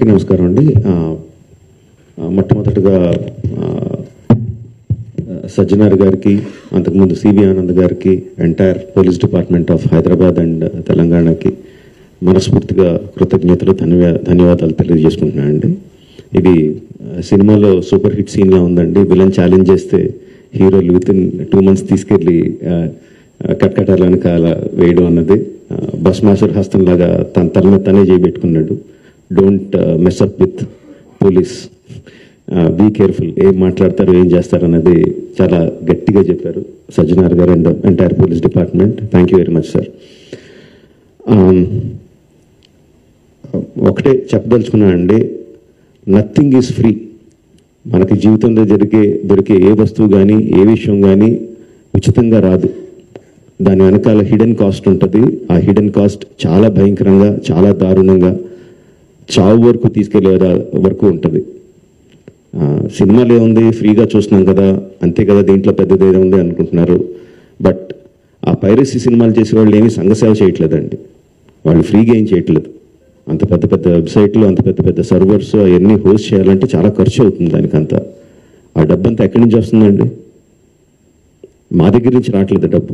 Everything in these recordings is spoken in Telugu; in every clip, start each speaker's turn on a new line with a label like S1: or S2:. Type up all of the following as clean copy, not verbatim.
S1: అందరికీ నమస్కారం అండి. మొట్టమొదటిగా సజ్జనార్ గారికి, అంతకుముందు సివి ఆనంద్ గారికి, entire police department of Hyderabad and తెలంగాణకి మనస్ఫూర్తిగా కృతజ్ఞతలు, ధన్యవాదాలు తెలియజేసుకుంటున్నానండి. ఇది సినిమాలో సూపర్ హిట్ సీన్లా ఉందండి. విలన్ ఛాలెంజ్ చేస్తే హీరోలు వితిన్ 2 months తీసుకెళ్ళి కట్కటాల వెనకాల వేయడం అన్నది బస్మాసుర్ హస్తంలాగా తన తల మీద తనే చేయబెట్టుకున్నాడు. Don't mess up with police, be careful, ఏం మాట్లాడతారు ఏం చేస్తారు అన్నది చాలా గట్టిగా చెప్పారు సజ్జనార్ గారు and entire police department. Thank you very much sir. ఒకటే చెప్పదలుచుకున్నానండి, నథింగ్ ఈజ్ ఫ్రీ. మనకి జీవితంలో దొరికే ఏ వస్తువు కానీ ఏ విషయం కానీ ఉచితంగా రాదు. దాని వెనకాల హిడెన్ కాస్ట్ ఉంటుంది. ఆ హిడెన్ కాస్ట్ చాలా భయంకరంగా, చాలా దారుణంగా, చావు వరకు తీసుకెళ్లే వరకు ఉంటుంది. సినిమాలు ఏముంది, ఫ్రీగా చూస్తున్నాం కదా, అంతే కదా, దీంట్లో పెద్దది ఏదో ఉంది అనుకుంటున్నారు. బట్ ఆ పైరసీ సినిమాలు చేసే వాళ్ళు ఏమీ సంఘసేవ చేయట్లేదండి. వాళ్ళు ఫ్రీగా ఏం చేయట్లేదు. అంత పెద్ద పెద్ద వెబ్సైట్లు, అంత పెద్ద పెద్ద సర్వర్స్ అవన్నీ హోస్ట్ చేయాలంటే చాలా ఖర్చు అవుతుంది. దానికంతా ఆ డబ్బు అంతా ఎక్కడి నుంచి వస్తుందండి? మా దగ్గర నుంచి రావట్లేదు డబ్బు.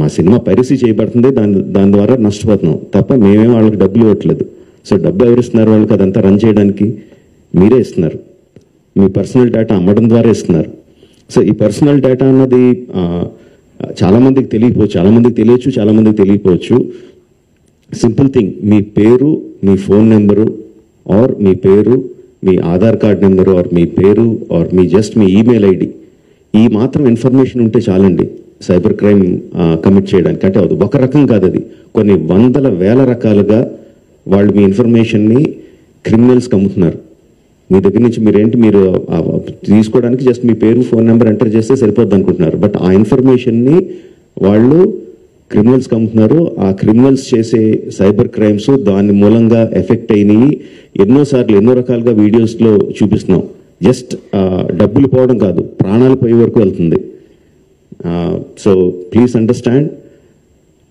S1: మా సినిమా పైరసీ చేయబడుతుంది, దాని ద్వారా నష్టపోతున్నాం తప్ప మేమేం వాళ్ళకి డబ్బులు ఇవ్వట్లేదు. సో డబ్బు ఎవరు ఇస్తున్నారు వాళ్ళకి? అదంతా రన్ చేయడానికి మీరే ఇస్తున్నారు. మీ పర్సనల్ డేటా అమ్మడం ద్వారా ఇస్తున్నారు. సో ఈ పర్సనల్ డేటా అన్నది చాలామందికి తెలియకపోవచ్చు, చాలామందికి తెలియచ్చు, చాలామందికి తెలియకపోవచ్చు. సింపుల్ థింగ్, మీ పేరు, మీ ఫోన్ నెంబరు, ఆర్ మీ పేరు, మీ ఆధార్ కార్డ్ నెంబరు, ఆర్ మీ పేరు, ఆర్ మీ మీ ఈమెయిల్ ఐడి, ఈ మాత్రం ఇన్ఫర్మేషన్ ఉంటే చాలండి సైబర్ క్రైమ్ కమిట్ చేయడానికి. అంటే అది ఒక రకం కాదు, అది కొన్ని వందల వేల రకాలుగా వాళ్ళు మీ ఇన్ఫర్మేషన్ని క్రిమినల్స్కి అమ్ముతున్నారు. మీ దగ్గర నుంచి మీరు తీసుకోవడానికి జస్ట్ మీ పేరు, ఫోన్ నెంబర్ ఎంటర్ చేస్తే సరిపోద్ది అనుకుంటున్నారు. బట్ ఆ ఇన్ఫర్మేషన్ని వాళ్ళు క్రిమినల్స్కి అమ్ముతున్నారు. ఆ క్రిమినల్స్ చేసే సైబర్ క్రైమ్స్ దాని మూలంగా ఎఫెక్ట్ అయినాయి. ఎన్నోసార్లు ఎన్నో రకాలుగా వీడియోస్లో చూపిస్తున్నాం. జస్ట్ డబ్బులు పోవడం కాదు, ప్రాణాలు పోయే వరకు వెళ్తుంది. సో ప్లీజ్ అండర్స్టాండ్,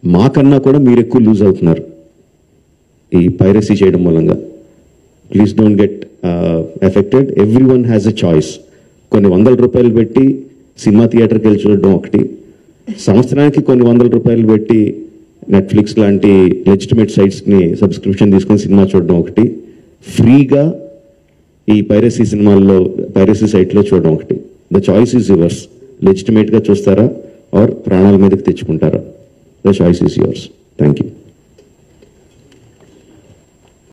S1: మాకన్నా కూడా మీరు ఎక్కువ లూజ్ అవుతున్నారు ఈ పైరసీ చేయడం మూలంగా. Please don't get affected. Every one has a choice. కొన్ని ₹100 పెట్టి సినిమా థియేటర్కి వెళ్ళి చూడడం ఒకటి, సంవత్సరానికి కొన్ని ₹100 పెట్టి నెట్ఫ్లిక్స్ లాంటి లెజిటిమేట్ సైట్స్ని సబ్స్క్రిప్షన్ తీసుకొని సినిమా చూడడం ఒకటి, ఫ్రీగా ఈ పైరసీ సైట్లో చూడడం ఒకటి. The choice is yours. లెజిటిమేట్గా చూస్తారా ఆర్ ప్రాణాల మీదకి తెచ్చుకుంటారా? The choice is yours. Thank you.